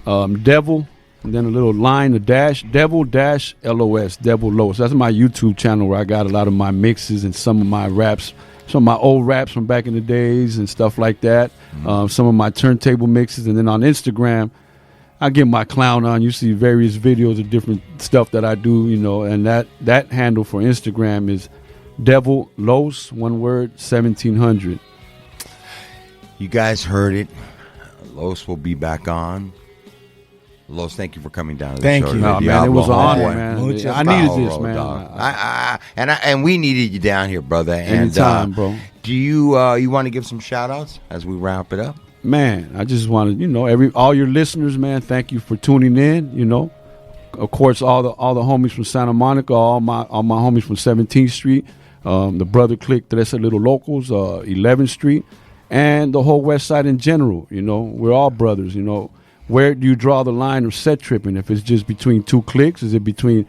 Devil, and then a little line, a dash, Devil-LOS, Devil Los. That's my YouTube channel where I got a lot of my mixes and some of my raps, some of my old raps from back in the days and stuff like that. Some of my turntable mixes. And then on Instagram, I get my clown on. You see various videos of different stuff that I do, you know, and that handle for Instagram is Devil Los, one word, 1700. You guys heard it. Los will be back on. Los, thank you for coming down to the show. Thank you. No, man, it was an honor, man. I needed this, man. And we needed you down here, brother. Anytime, bro. Do you want to give some shout outs as we wrap it up? Man, I just wanted, all your listeners, man, thank you for tuning in, Of course, all the homies from Santa Monica, all my homies from 17th Street, the brother clique, Tres Little Locals, 11th Street, and the whole West Side in general, We're all brothers, Where do you draw the line of set tripping? If it's just between 2 cliques, is it between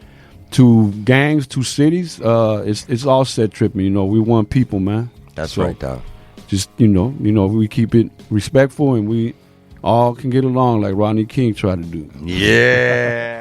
2 gangs, 2 cities? It's all set tripping, We one people, man. That's right, dog. Just, we keep it respectful and we all can get along like Rodney King tried to do. Yeah.